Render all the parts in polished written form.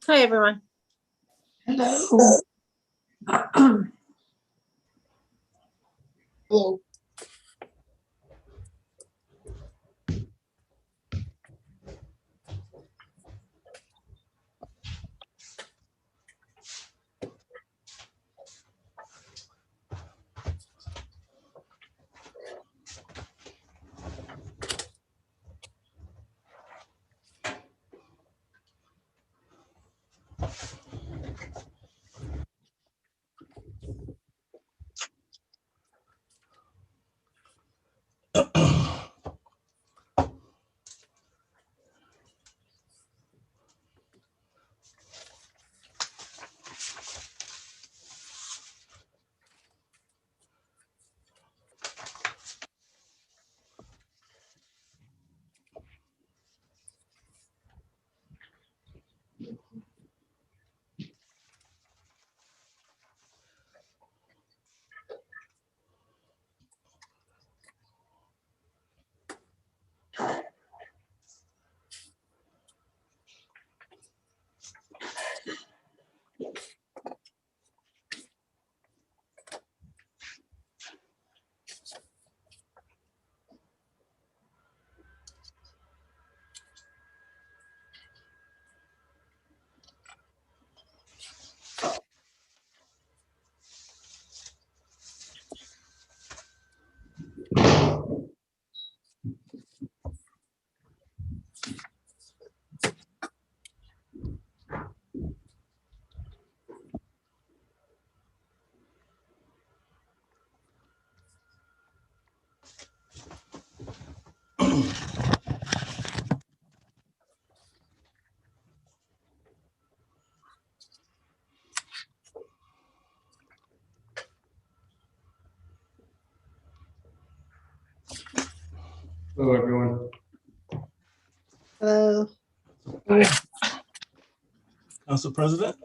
Hi, everyone. Hello. Hello. Hello, everyone. Hello. Council President.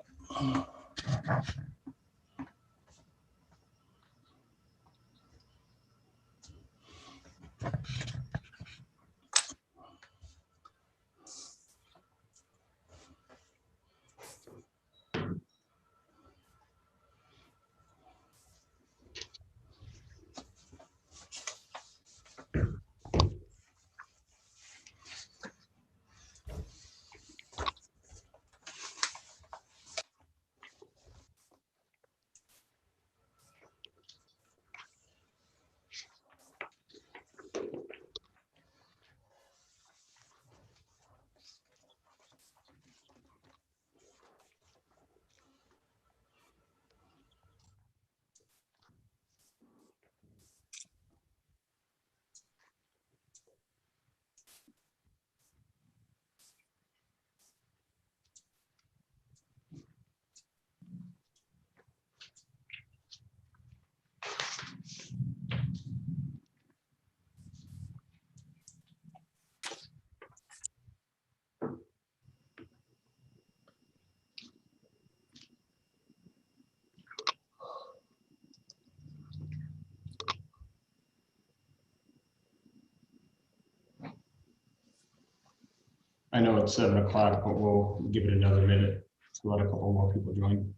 I know it's 7 o'clock, but we'll give it another minute to let a couple more people join.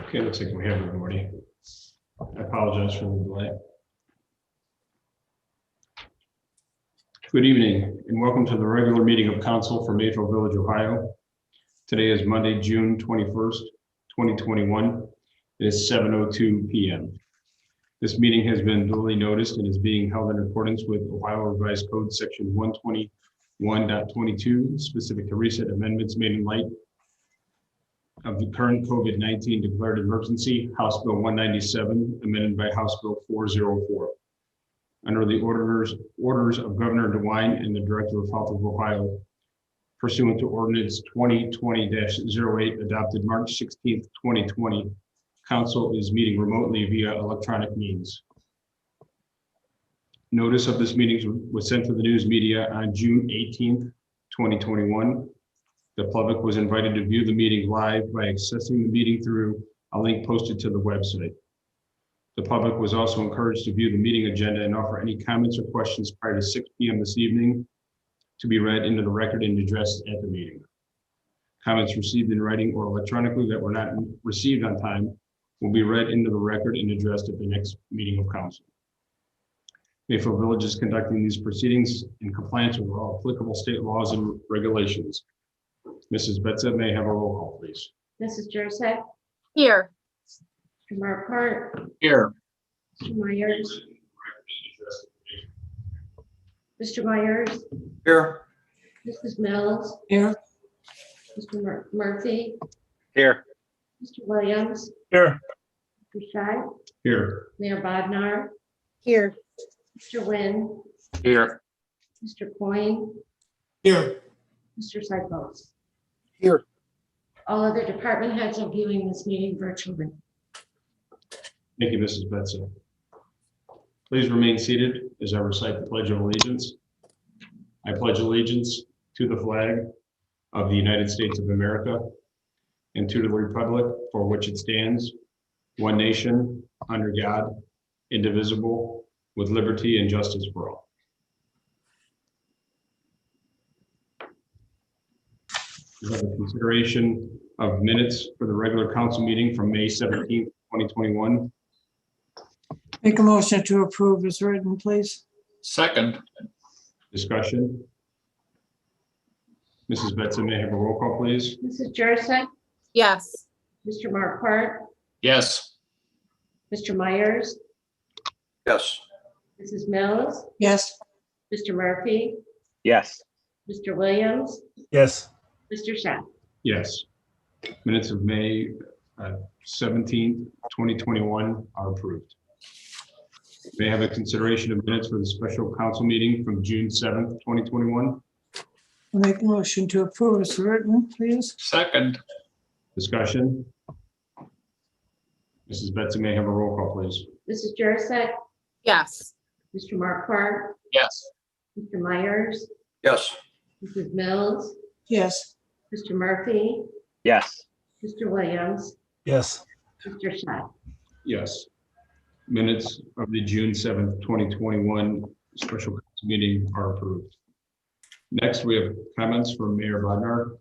Okay, looks like we have everybody. I apologize for the delay. Good evening and welcome to the regular meeting of council for Mayfield Village, Ohio. Today is Monday, June 21st, 2021. It is 7:02 p.m. This meeting has been duly noticed and is being held in accordance with Ohio Revised Code Section 121.22, specific to recent amendments made in light of the current COVID-19 declared emergency, House Bill 197, amended by House Bill 404. Under the orders of Governor DeWine and the Director of Health of Ohio, pursuant to Ordinance 2020-08, adopted March 16th, 2020, Council is meeting remotely via electronic means. Notice of this meeting was sent to the news media on June 18th, 2021. The public was invited to view the meeting live by accessing the meeting through a link posted to the website. The public was also encouraged to view the meeting agenda and offer any comments or questions prior to 6 p.m. this evening to be read into the record and addressed at the meeting. Comments received in writing or electronically that were not received on time will be read into the record and addressed at the next meeting of council. Mayfield Village is conducting these proceedings in compliance with all applicable state laws and regulations. Mrs. Betza, may I have a roll call, please? Mrs. Jurassic, Here. Mr. Marquardt, Here. Mr. Myers, Mr. Myers, Here. Mrs. Mills, Here. Mr. Murphy, Here. Mr. Williams, Here. Mr. Scheid, Here. Mayor Bodnar, Here. Mr. Nguyen, Here. Mr. Coyne, Here. Mr. Cycles. Here. All other department heads are viewing this meeting virtually. Thank you, Mrs. Betza. Please remain seated as I recite the Pledge of Allegiance. I pledge allegiance to the flag of the United States of America and to the republic for which it stands, one nation, under God, indivisible, with liberty and justice for all. We have a consideration of minutes for the regular council meeting from May 17th, 2021. Make a motion to approve as written, please. Second. Discussion. Mrs. Betza, may I have a roll call, please? Mrs. Jurassic, Yes. Mr. Marquardt, Yes. Mr. Myers, Yes. Mrs. Mills, Yes. Mr. Murphy, Yes. Mr. Williams, Yes. Mr. Scheid. Yes. Minutes of May 17th, 2021 are approved. May I have a consideration of minutes for the special council meeting from June 7th, 2021? Make a motion to approve as written, please. Second. Discussion. Mrs. Betza, may I have a roll call, please? Mrs. Jurassic, Yes. Mr. Marquardt, Yes. Mr. Myers, Yes. Mrs. Mills, Yes. Mr. Murphy, Yes. Mr. Williams, Yes. Mr. Scheid. Yes. Minutes of the June 7th, 2021 special council meeting are approved. Next, we have comments from Mayor Bodnar.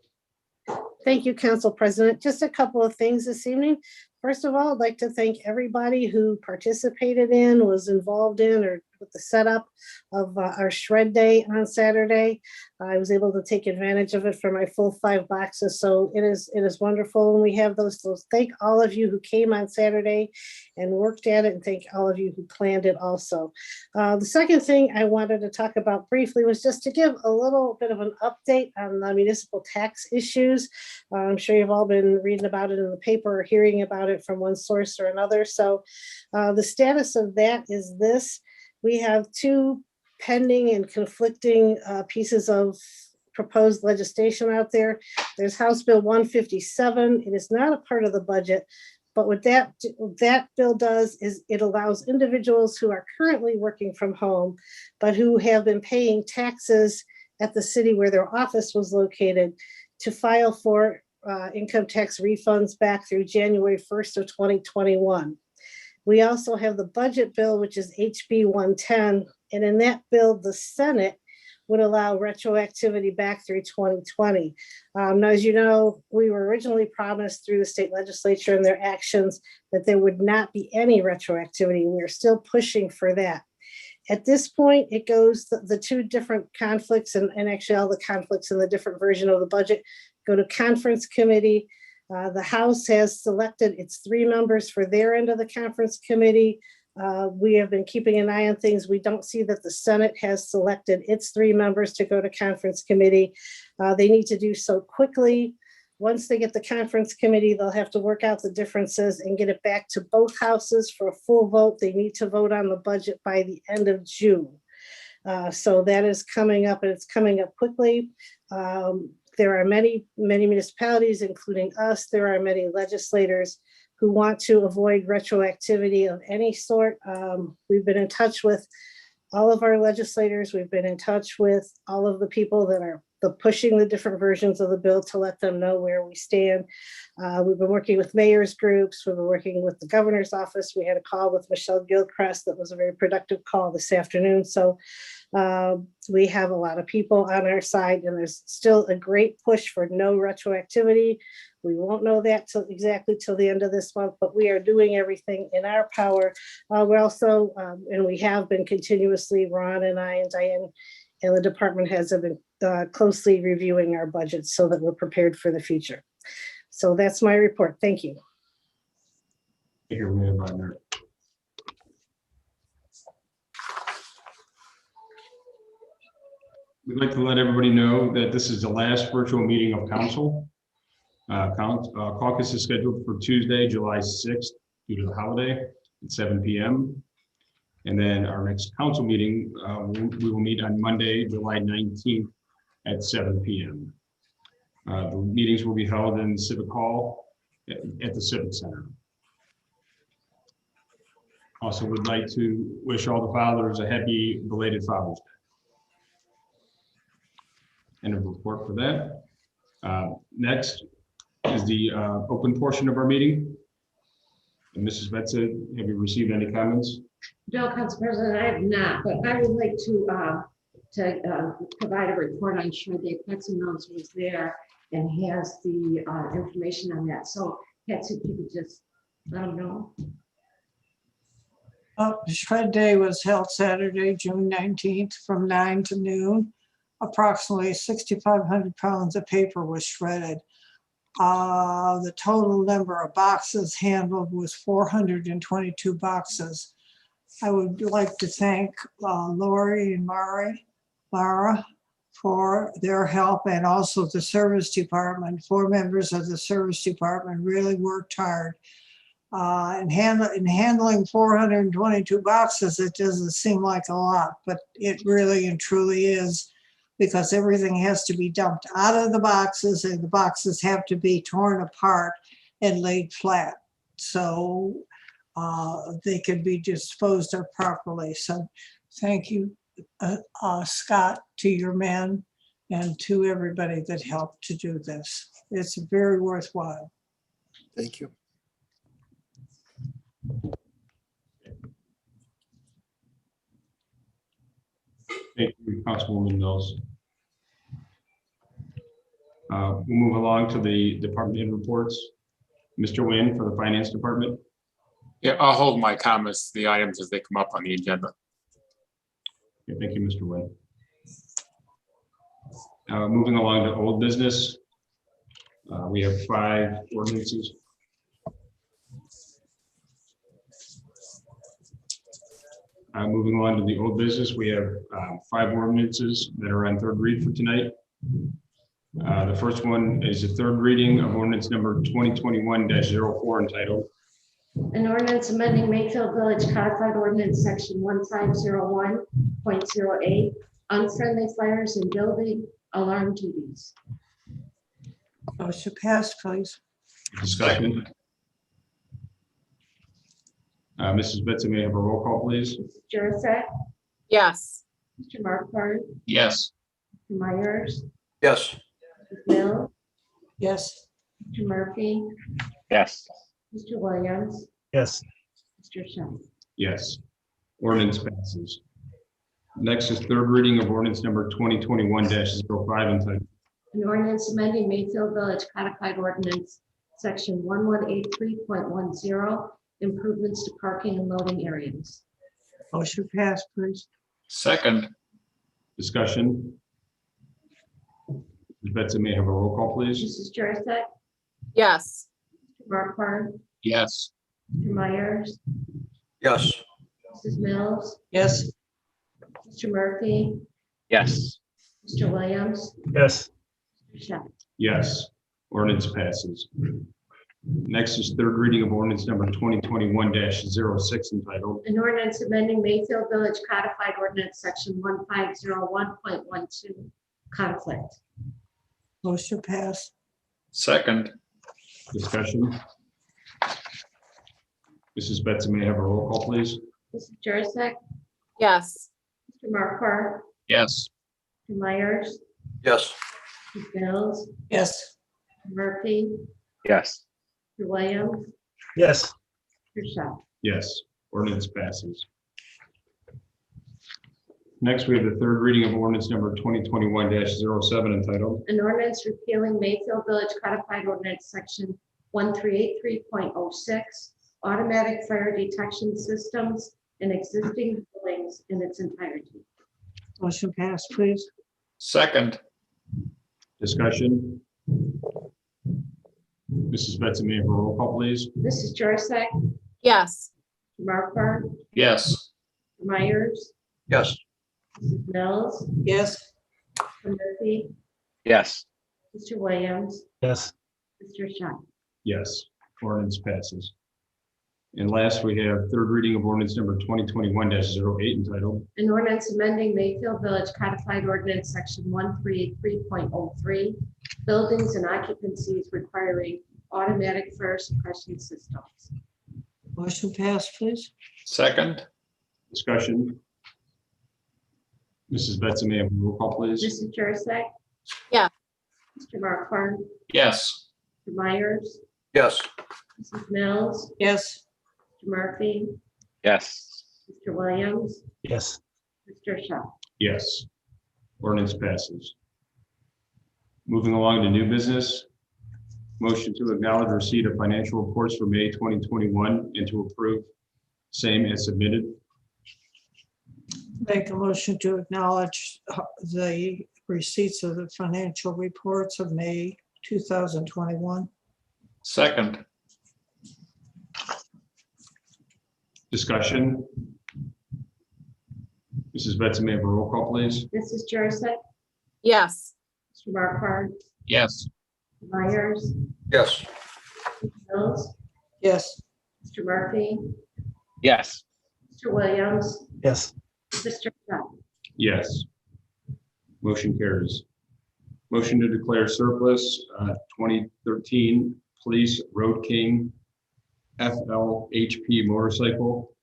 Thank you, Council President. Just a couple of things this evening. First of all, I'd like to thank everybody who participated in, was involved in, or with the setup of our shred day on Saturday. I was able to take advantage of it for my full 5 boxes. So it is wonderful when we have those. So thank all of you who came on Saturday and worked at it, and thank all of you who planned it also. The second thing I wanted to talk about briefly was just to give a little bit of an update on the municipal tax issues. I'm sure you've all been reading about it in the paper or hearing about it from one source or another. So the status of that is this. We have 2 pending and conflicting pieces of proposed legislation out there. There's House Bill 157. It is not a part of the budget, but what that bill does is it allows individuals who are currently working from home, but who have been paying taxes at the city where their office was located to file for income tax refunds back through January 1st of 2021. We also have the budget bill, which is HB 110. And in that bill, the Senate would allow retroactivity back through 2020. Now, as you know, we were originally promised through the state legislature and their actions that there would not be any retroactivity. We're still pushing for that. At this point, it goes, the two different conflicts and actually all the conflicts in the different version of the budget go to conference committee. The House has selected its 3 members for their end of the conference committee. We have been keeping an eye on things. We don't see that the Senate has selected its 3 members to go to conference committee. They need to do so quickly. Once they get the conference committee, they'll have to work out the differences and get it back to both houses for a full vote. They need to vote on the budget by the end of June. So that is coming up, and it's coming up quickly. There are many municipalities, including us. There are many legislators who want to avoid retroactivity of any sort. We've been in touch with all of our legislators. We've been in touch with all of the people that are pushing the different versions of the bill to let them know where we stand. We've been working with mayors groups. We've been working with the governor's office. We had a call with Michelle Gilchrist that was a very productive call this afternoon. So we have a lot of people on our side, and there's still a great push for no retroactivity. We won't know that exactly till the end of this month, but we are doing everything in our power. We're also, and we have been continuously, Ron and I and Diane and the department heads have been closely reviewing our budgets so that we're prepared for the future. So that's my report. Thank you. Thank you, Mayor Bodnar. We'd like to let everybody know that this is the last virtual meeting of council. Caucus is scheduled for Tuesday, July 6th, due to the holiday at 7 p.m. And then our next council meeting, we will meet on Monday, July 19th at 7 p.m. The meetings will be held in Civic Hall at the Civic Center. Also would like to wish all the fathers a happy belated Father's Day. End of report for that. Next is the open portion of our meeting. And Mrs. Betza, have you received any comments? No, Council President, I have not, but I would like to provide a report. I'm sure Dave Petzenels was there and has the information on that. So Patsy, if you could just let them know. Shred Day was held Saturday, June 19th from 9 to noon. Approximately 6,500 pounds of paper was shredded. The total number of boxes handled was 422 boxes. I would like to thank Lori and Mara for their help, and also the service department. 4 members of the service department really worked hard. In handling 422 boxes, it doesn't seem like a lot, but it really and truly is, because everything has to be dumped out of the boxes, and the boxes have to be torn apart and laid flat so they can be disposed of properly. So thank you, Scott, to your men and to everybody that helped to do this. It's very worthwhile. Thank you. Thank you, Councilwoman Mills. We'll move along to the department head reports. Mr. Nguyen for the Finance Department. Yeah, I'll hold my comments to the items as they come up on the agenda. Okay, thank you, Mr. Nguyen. Moving along to old business. We have 5 ordinances. Moving on to the old business, we have 5 ordinances that are on 3rd read for tonight. The first one is a 3rd reading of ordinance number 2021-04 entitled An ordinance amending Mayfield Village Codified Ordinance Section 1501.08, unfriendly fires in building alarm duties. Motion passed, please. discussion. Mrs. Betza, may I have a roll call, please? Mrs. Jurassic, yes, Mr. Markford, Yes. Mr. Myers, Yes. Mrs. Mills, Yes. Mr. Murphy, Yes. Mr. Williams, yes, Mr. Shen. Yes. Ordinance passes. Next is third reading of ordinance number 2021-05 entitled, An ordinance amending Mayfield Village Codified Ordinance, Section 1183.10, improvements to parking and loading areas. Motion passed, please. second, discussion. Ms. Betsy, may I have a roll call, please? Mrs. Jurassic, yes, Markar, yes, Mr. Myers, Yes. Mrs. Mills, Yes, Mr. Murphy, Yes. Mr. Williams, yes, Mr. Shep. Yes, ordinance passes. Next is third reading of ordinance number 2021-06 entitled, An ordinance amending Mayfield Village Codified Ordinance, Section 1501.12, conflict. motion passed. second, discussion. Mrs. Betsy, may I have a roll call, please? Mrs. Jurassic, yes, Mr. Markar, yes, Mr. Myers, Yes. Mrs. Mills, Yes, Mr. Murphy, Yes. Mr. Williams, yes, Mr. Shep. Yes, ordinance passes. Next, we have the third reading of ordinance number 2021-07 entitled, An ordinance repealing Mayfield Village Codified Ordinance, Section 1383.06, automatic fire detection systems in existing buildings in its entirety. motion passed, please. second, discussion. Mrs. Betsy, may I have a roll call, please? Mrs. Jurassic, yes, Markar, yes, Myers, Yes. Mrs. Mills, Yes, Mr. Murphy, Yes. Mr. Williams, yes, Mr. Shep. Yes, ordinance passes. And last, we have third reading of ordinance number 2021-08 entitled, An ordinance amending Mayfield Village Codified Ordinance, Section 1383.03, buildings and occupancies requiring automatic fire suppression systems. motion passed, please. second, discussion. Mrs. Betsy, may I have a roll call, please? Mrs. Jurassic? Yeah. Mr. Markar, yes, Mr. Myers, Yes. Mrs. Mills, Yes, Mr. Murphy, Yes. Mr. Williams, yes, Mr. Shep. Yes, ordinance passes. Moving along to new business. Motion to acknowledge receipt of financial reports for May 2021 and to approve same as submitted. make a motion to acknowledge the receipts of the financial reports of May 2021. second, Discussion. Mrs. Betsy, may I have a roll call, please? Mrs. Jurassic, yes, Mr. Markar, yes, Myers, Yes. Mrs. Mills, Yes, Mr. Murphy, Yes. Mr. Williams, yes, Mr. Shep. Yes. Motion carries. Motion to declare surplus 2013 Police Road King FLHP motorcycle.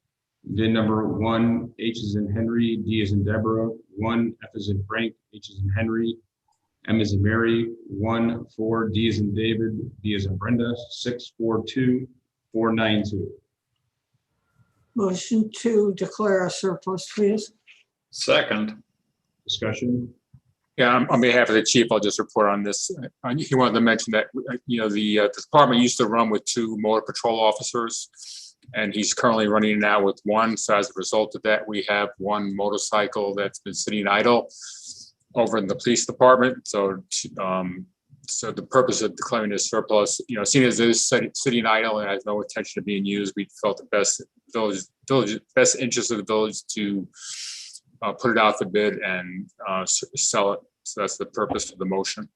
VIN number 1, H is in Henry, D is in Deborah, 1, F is in Frank, H is in Henry, M is in Mary, 1, 4, D is in David, B is in Brenda, 642492. motion to declare a surplus, please. second. Discussion. Yeah, on behalf of the chief, I'll just report on this. He wanted to mention that, the department used to run with 2 motor patrol officers, and he's currently running now with 1. So as a result of that, we have 1 motorcycle that's been sitting idle over in the police department. So the purpose of declaring this surplus, seeing as it is sitting idle and has no intention of being used, we felt the best interest of the village to put it out for bid and sell it. So that's the purpose of the motion.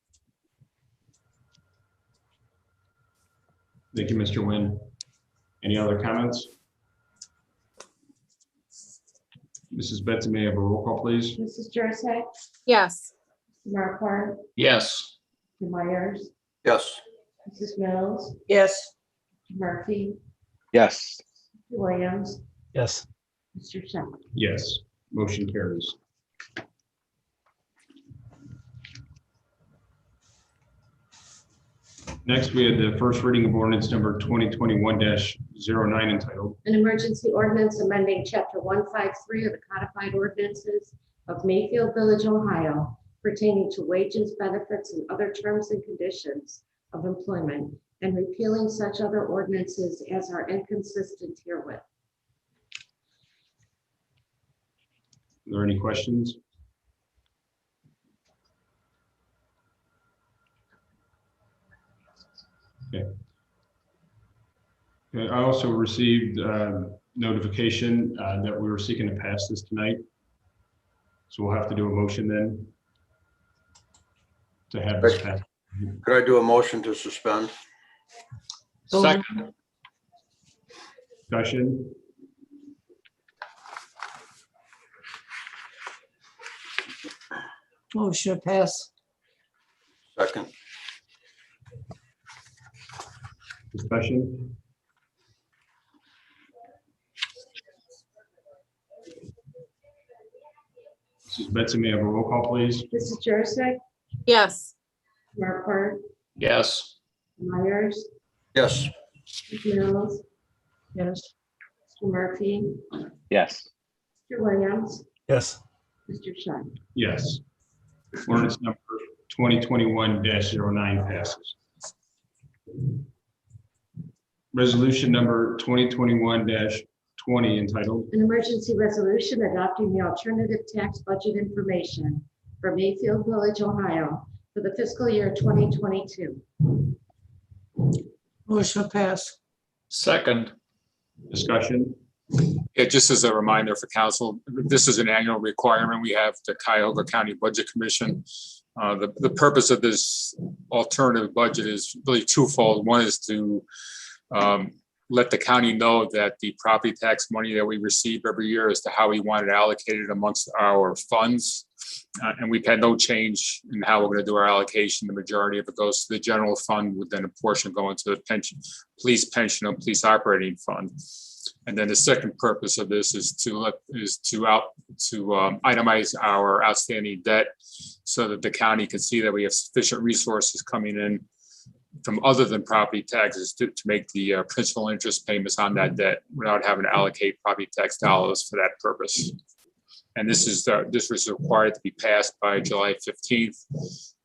Thank you, Mr. Nguyen. Any other comments? Mrs. Betsy, may I have a roll call, please? Mrs. Jurassic, yes, Mr. Markar, Yes, Mr. Myers, Yes. Mrs. Mills, Yes, Mr. Murphy, Yes. Mr. Williams, yes, Mr. Shep. Yes, motion carries. Next, we had the first reading of ordinance number 2021-09 entitled, An emergency ordinance amending chapter 153 of the codified ordinances, of Mayfield Village, Ohio, pertaining to wages, benefits, and other terms and conditions of employment, and repealing such other ordinances as are inconsistent herewith. Are there any questions? Okay. Okay, I also received notification that we were seeking to pass this tonight. So we'll have to do a motion then to have this passed. Could I do a motion to suspend? Second. Discussion? Motion to pass. Second. Discussion? Mrs. Betsy, may I have a roll call, please? Mrs. Jurassic, yes, Markwart, Yes. Myers, Yes. Mrs. Mills, Yes. Mr. Murphy, Yes. Mr. Williams, Yes. Mr. Shine. Yes. Ordinance number 2021-09 passes. Resolution number 2021-20 entitled, An emergency resolution adopting the alternative tax budget information for Mayfield Village, Ohio for the fiscal year 2022. Motion to pass. Second. discussion? Yeah, just as a reminder for council, this is an annual requirement we have the Cuyahoga County Budget Commission. The purpose of this alternative budget is really twofold. One is to let the county know that the property tax money that we receive every year as to how we want it allocated amongst our funds. And we've had no change in how we're going to do our allocation. The majority of it goes to the general fund, with then a portion going to the pension, police pension, and police operating fund. And then the second purpose of this is to itemize our outstanding debt so that the county can see that we have sufficient resources coming in from other than property taxes to make the principal interest payments on that debt without having to allocate property tax dollars for that purpose. And this was required to be passed by July 15th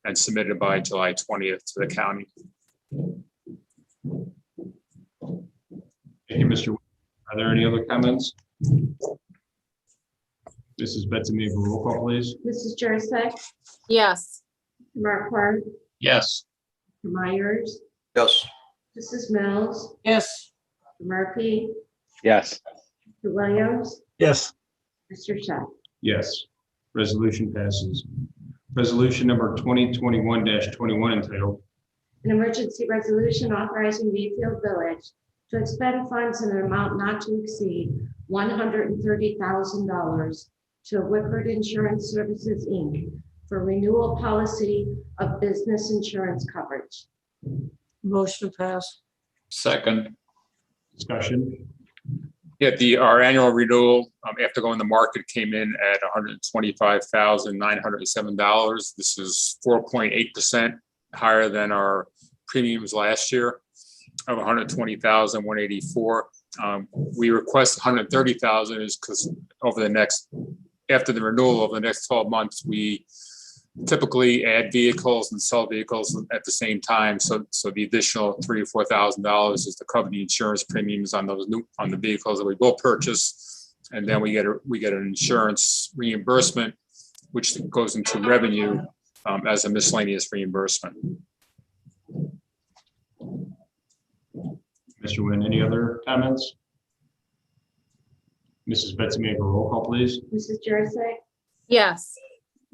and submitted by July 20th to the county. Thank you, Mr. Williams. Are there any other comments? Mrs. Betsy, may I have a roll call, please? Mrs. Jurassic, yes, Markwart, Yes. Myers, Yes. Mrs. Mills, Yes. Mr. Murphy, Yes. Mr. Williams, Yes. Mr. Shine. Yes. Resolution passes. Resolution number 2021-21 entitled, An emergency resolution authorizing Mayfield Village to expend funds in an amount not to exceed $130,000 to Whitford Insurance Services, Inc. for renewal policy of business insurance coverage. Motion to pass. Second. discussion? Yeah, our annual renewal after going to market came in at $125,907. This is 4.8% higher than our premiums last year of $120,184. We request $130,000 is because after the renewal of the next 12 months, we typically add vehicles and sell vehicles at the same time. So the additional $3,000 or $4,000 is to cover the insurance premiums on the vehicles that we will purchase. And then we get an insurance reimbursement, which goes into revenue as a miscellaneous reimbursement. Mr. Nguyen, any other comments? Mrs. Betsy, may I have a roll call, please? Mrs. Jurassic, yes,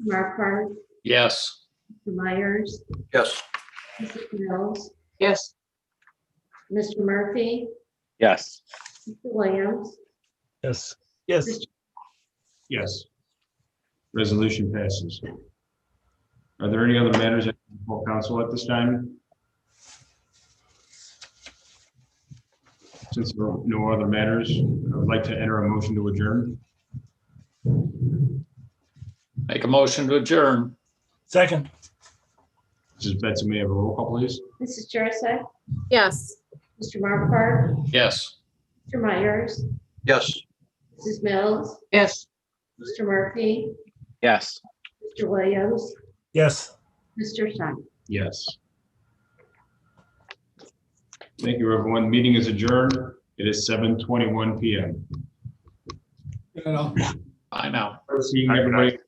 Markwart, Yes. Mr. Myers, Yes. Mrs. Mills, Yes. Mr. Murphy, Yes. Mr. Williams, Yes. Yes. Yes. Resolution passes. Are there any other matters at the full council at this time? Since there are no other matters, I would like to enter a motion to adjourn. Make a motion to adjourn. Second. Mrs. Betsy, may I have a roll call, please? Mrs. Jurassic, yes. Mr. Markwart, Yes. Mr. Myers, Yes. Mrs. Mills, Yes. Mr. Murphy, Yes. Mr. Williams, Yes. Mr. Shine. Yes. Thank you, everyone. Meeting is adjourned. It is 7:21 PM. Bye now. Seeing everybody